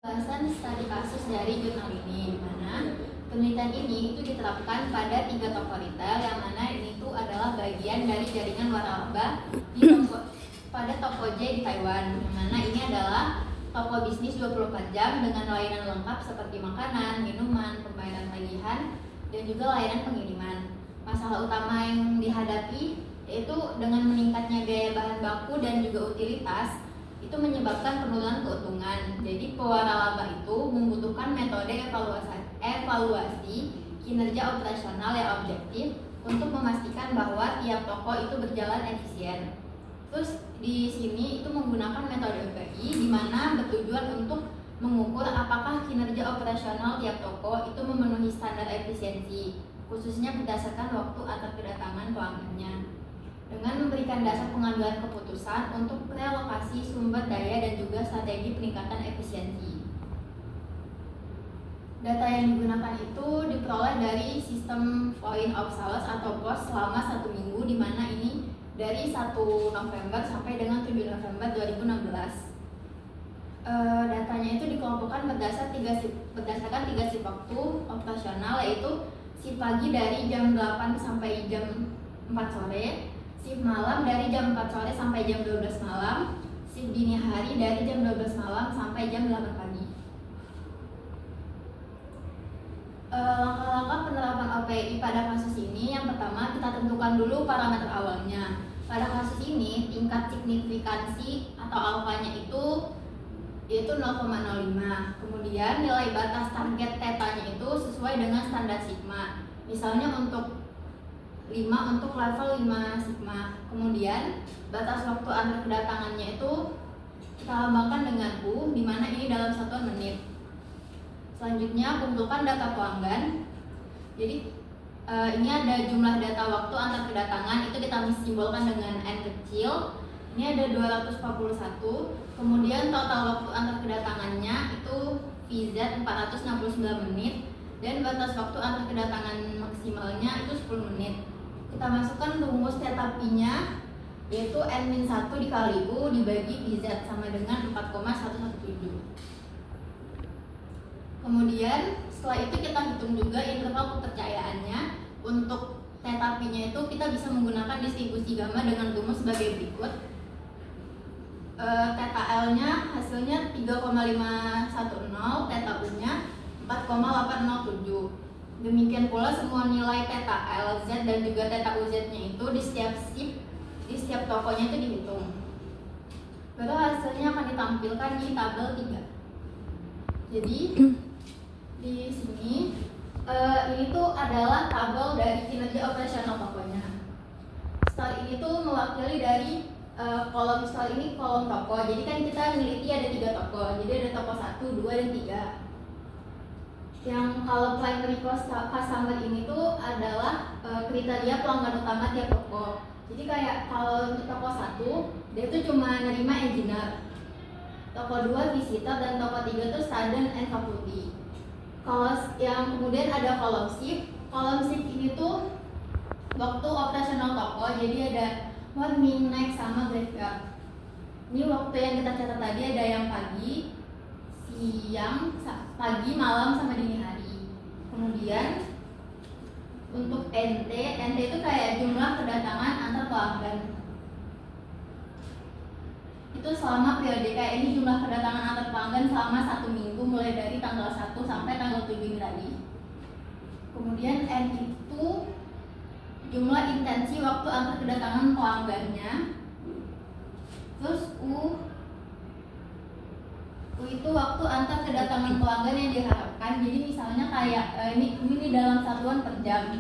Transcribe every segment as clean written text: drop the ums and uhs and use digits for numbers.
Pembahasan studi kasus dari jurnal ini, di mana penelitian ini itu diterapkan pada 3 toko retail, yang mana ini tuh adalah bagian dari jaringan waralaba pada toko J di Taiwan, yang mana ini adalah toko bisnis 24 jam dengan layanan lengkap seperti makanan, minuman, pembayaran tagihan, dan juga layanan pengiriman. Masalah utama yang dihadapi yaitu dengan meningkatnya biaya bahan baku dan juga utilitas itu menyebabkan penurunan keuntungan. Jadi pewaralaba itu membutuhkan metode evaluasi kinerja operasional yang objektif untuk memastikan bahwa tiap toko itu berjalan efisien. Terus di sini itu menggunakan metode EPI, di mana bertujuan untuk mengukur apakah kinerja operasional tiap toko itu memenuhi standar efisiensi, khususnya berdasarkan waktu antar kedatangan pelanggannya, dengan memberikan dasar pengambilan keputusan untuk relokasi sumber daya dan juga strategi peningkatan efisiensi. Data yang digunakan itu diperoleh dari sistem point of sales atau POS selama 1 minggu, di mana ini dari 1 November sampai dengan 7 November 2016. Datanya itu dikelompokkan berdasarkan 3 shift waktu operasional, yaitu shift pagi dari jam 8 sampai jam 4 sore, shift malam dari jam 4 sore sampai jam 12 malam, shift dini hari dari jam 12 malam sampai jam 8 pagi. Langkah-langkah penerapan OPI pada kasus ini, yang pertama kita tentukan dulu parameter awalnya. Pada kasus ini tingkat signifikansi atau alfanya itu yaitu 0,05. Kemudian nilai batas target tetanya itu sesuai dengan standar sigma. Misalnya untuk 5 untuk level 5 sigma. Kemudian batas waktu antar kedatangannya itu kita lambangkan dengan U, di mana ini dalam satuan menit. Selanjutnya kumpulkan data pelanggan. Jadi ini ada jumlah data waktu antar kedatangan, itu kita simbolkan dengan N kecil. Ini ada 241. Kemudian total waktu antar kedatangannya itu VZ 469 menit, dan batas waktu antar kedatangan maksimalnya itu 10 menit. Kita masukkan rumus theta pi-nya, yaitu N-1 dikali U dibagi VZ sama dengan 4,117. Kemudian setelah itu kita hitung juga interval kepercayaannya. Untuk theta pi-nya itu kita bisa menggunakan distribusi gamma dengan rumus sebagai berikut. Theta L-nya hasilnya 3,510, theta U-nya 4,807. Demikian pula semua nilai theta L, Z, dan juga theta UZ-nya itu di setiap shift, di setiap tokonya itu dihitung. Baru hasilnya akan ditampilkan di tabel 3. Jadi di sini ini tuh adalah tabel dari kinerja operasional tokonya. Star ini tuh mewakili dari kolom star ini kolom toko. Jadi kan kita meneliti ada 3 toko. Jadi ada toko 1, 2, dan 3. Yang kalau primary customer ini tuh adalah kriteria pelanggan utama tiap toko. Jadi kayak kalau untuk toko 1 dia tuh cuma nerima engineer, toko 2 visitor, dan toko 3 tuh student and faculty. Kalau yang kemudian ada kolom shift ini tuh waktu operasional toko. Jadi ada morning, night, sama graveyard. Ini waktu yang kita catat tadi ada yang pagi, siang, pagi, malam, sama dini hari. Kemudian untuk NT itu kayak jumlah kedatangan antar pelanggan. Itu selama periode kayak ini, jumlah kedatangan antar pelanggan selama 1 minggu mulai dari tanggal 1 sampai tanggal 7 ini tadi. Kemudian N itu jumlah intensi waktu antar kedatangan pelanggannya. Terus U itu waktu antar kedatangan pelanggan yang diharapkan. Jadi misalnya kayak ini dalam satuan per jam.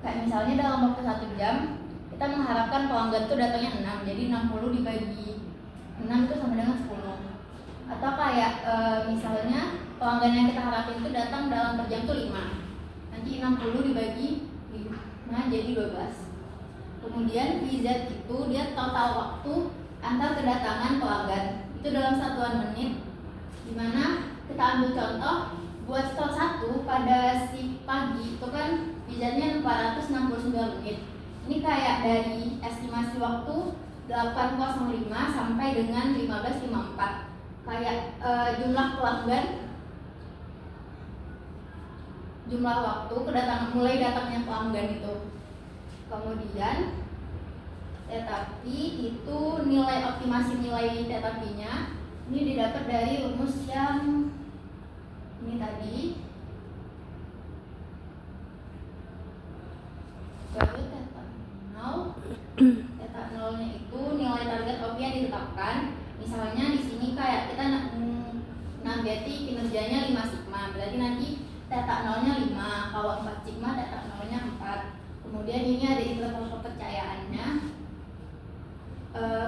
Kayak misalnya dalam waktu 1 jam kita mengharapkan pelanggan itu datangnya 6. Jadi 60 dibagi 6 itu sama dengan 10. Atau kayak misalnya pelanggan yang kita harapin itu datang dalam per jam itu 5. Nanti 60 dibagi 5 jadi 12. Kemudian VZ itu dia total waktu antar kedatangan pelanggan. Itu dalam satuan menit, dimana kita ambil contoh buat store 1 pada shift pagi itu kan VZ-nya 469 menit. Ini kayak dari estimasi waktu 8.05 sampai dengan 15.54. kayak jumlah pelanggan, jumlah waktu kedatangan mulai datangnya pelanggan itu. Kemudian theta P itu nilai optimasi nilai theta P-nya ini didapat dari rumus yang ini tadi. Baru theta 0. Theta 0-nya itu nilai target OP yang ditetapkan. Misalnya di sini kayak kita berarti kinerjanya 5 sigma, berarti nanti theta 0-nya 5, kalau 4 sigma theta 0-nya 4. Kemudian ini ada interval kepercayaannya.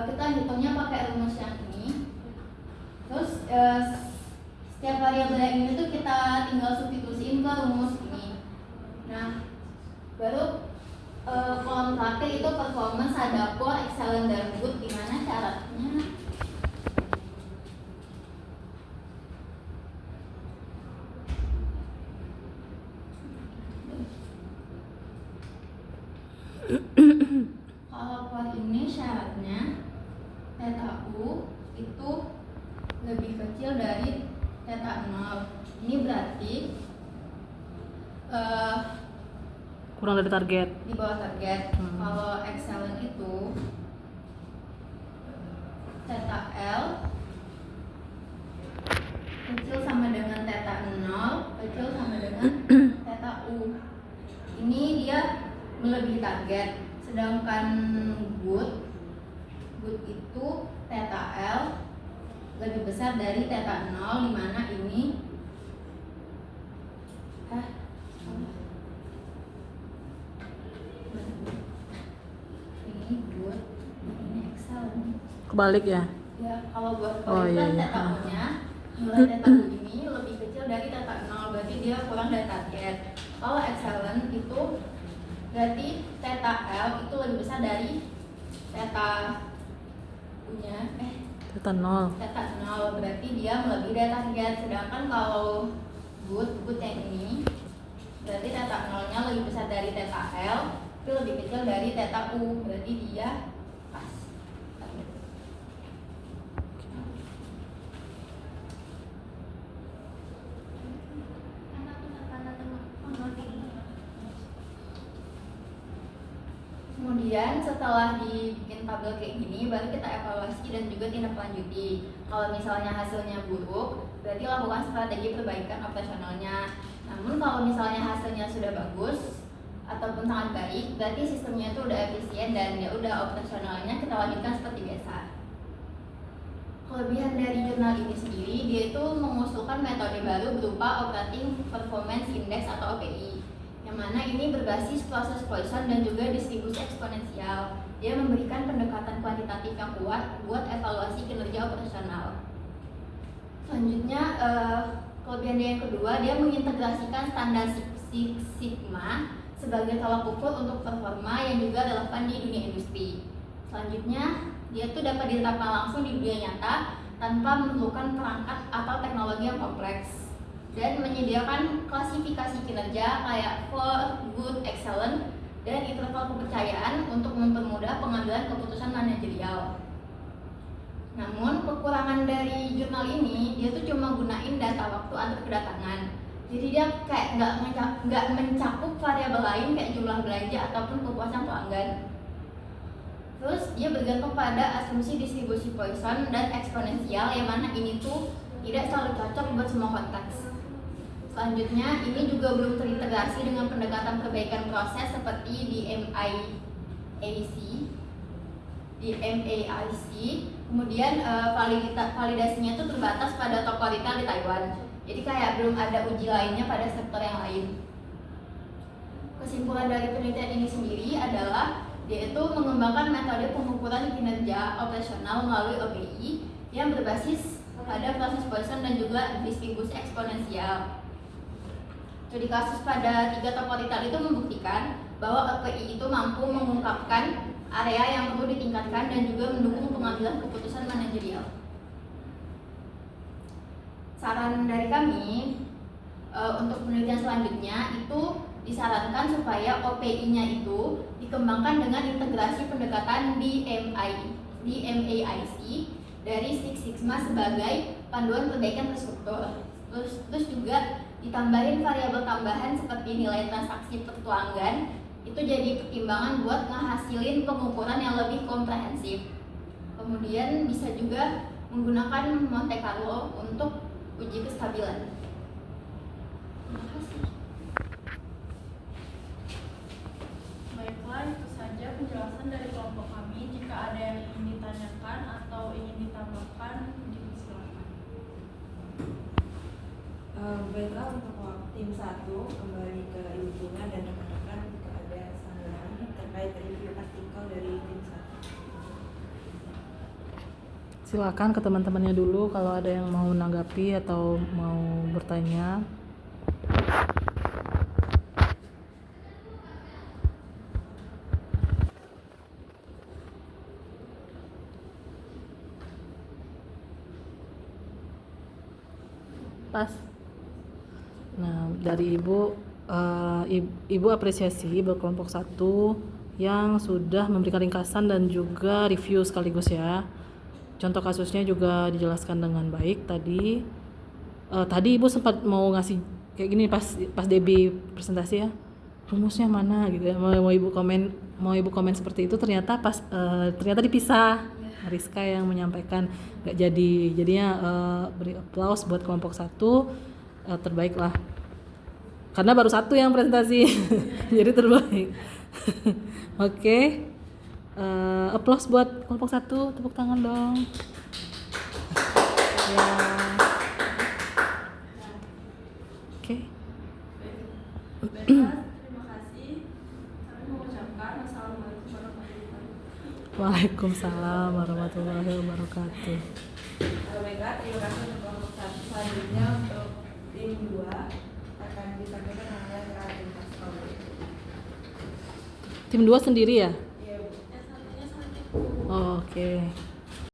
Kita hitungnya pakai rumus yang ini. Terus setiap variabel yang ini tuh kita tinggal substitusiin ke rumus ini. Nah, baru kolom terakhir itu performance ada poor, excellent, dan good. Gimana syaratnya? Kalau poor ini syaratnya theta U itu lebih kecil dari theta 0. Ini berarti kurang dari target, di bawah target. Kalau excellent itu theta L kecil sama dengan theta 0, kecil sama dengan theta U. Ini dia melebihi target. Sedangkan good itu theta L lebih besar dari theta 0, di mana ini good, ini excellent. kebalik ya? Ya, kalau buat iya. theta U-nya nilai theta U ini lebih kecil dari theta 0, berarti dia kurang dari target. Kalau excellent itu berarti theta L itu lebih besar dari theta U-nya Theta 0. theta 0, berarti dia melebihi dari target. Sedangkan kalau good yang ini berarti theta 0-nya lebih besar dari theta L tapi lebih kecil dari theta U, berarti dia pas. Kemudian setelah dibikin tabel kayak gini, baru kita evaluasi dan juga tindak lanjuti. Kalau misalnya hasilnya buruk, berarti lakukan strategi perbaikan operasionalnya. Namun kalau misalnya hasilnya sudah bagus ataupun sangat baik, berarti sistemnya itu udah efisien dan ya udah operasionalnya kita lanjutkan seperti biasa. Kelebihan dari jurnal ini sendiri, dia itu mengusulkan metode baru berupa Operating Performance Index atau OPI, yang mana ini berbasis proses Poisson dan juga distribusi eksponensial. Dia memberikan pendekatan kuantitatif yang kuat buat evaluasi kinerja operasional. Selanjutnya, kelebihan yang kedua, dia mengintegrasikan standar Six Sigma sebagai tolak ukur untuk performa yang juga relevan di dunia industri. Selanjutnya, dia tuh dapat diterapkan langsung di dunia nyata tanpa memerlukan perangkat atau teknologi yang kompleks, dan menyediakan klasifikasi kinerja kayak for, good, excellent, dan interval kepercayaan untuk mempermudah pengambilan keputusan manajerial. Namun kekurangan dari jurnal ini, dia tuh cuma gunain data waktu antar kedatangan. Jadi dia kayak nggak mencakup variabel lain kayak jumlah belanja ataupun kepuasan pelanggan. Terus dia bergantung pada asumsi distribusi Poisson dan eksponensial, yang mana ini tuh tidak selalu cocok buat semua konteks. Selanjutnya, ini juga belum terintegrasi dengan pendekatan perbaikan proses seperti di MAIC. Kemudian validasinya itu terbatas pada toko retail di Taiwan. Jadi kayak belum ada uji lainnya pada sektor yang lain. Kesimpulan dari penelitian ini sendiri adalah dia itu mengembangkan metode pengukuran kinerja operasional melalui OPI yang berbasis pada proses Poisson dan juga distribusi eksponensial. Studi kasus pada 3 toko retail itu membuktikan bahwa OPI itu mampu mengungkapkan area yang perlu ditingkatkan dan juga mendukung pengambilan keputusan manajerial. Saran dari kami untuk penelitian selanjutnya itu disarankan supaya OPI-nya itu dikembangkan dengan integrasi pendekatan di MAIC dari Six Sigma sebagai panduan perbaikan terstruktur. Terus juga ditambahin variabel tambahan seperti nilai transaksi petuanggan, itu jadi pertimbangan buat ngehasilin pengukuran yang lebih komprehensif. Kemudian bisa juga menggunakan Monte Carlo untuk uji kestabilan. Terima kasih. Baiklah, itu saja penjelasan dari kelompok kami. Jika ada yang ingin ditanyakan atau ingin ditambahkan, silakan. Baiklah, untuk tim 1 kembali ke Ibu Bunga dan rekan-rekan jika ada sanggahan terkait review artikel dari tim 1. Silakan ke teman-temannya dulu kalau ada yang mau menanggapi atau mau bertanya. Pas. Nah, dari Ibu apresiasi berkelompok 1 yang sudah memberikan ringkasan dan juga review sekaligus ya. Contoh kasusnya juga dijelaskan dengan baik tadi. Tadi Ibu sempat mau ngasih kayak gini pas Debbie presentasi ya. Rumusnya mana gitu ya. Mau Ibu komen seperti itu, ternyata ternyata dipisah. Rizka yang menyampaikan nggak jadi. Jadinya beri aplaus buat kelompok 1, terbaik lah. Karena baru 1 yang presentasi. Jadi terbaik. Oke. Aplaus buat kelompok 1, tepuk tangan dong. Ya. Oke. Baiklah, terima kasih. Kami mengucapkan wassalamualaikum warahmatullahi wabarakatuh. Waalaikumsalam warahmatullahi wabarakatuh. Baiklah, terima kasih untuk kelompok 1. Selanjutnya untuk tim 2 akan disampaikan oleh Kak Pascal. Tim 2 sendiri ya? Iya, Bu. Yang satunya Oh, oke.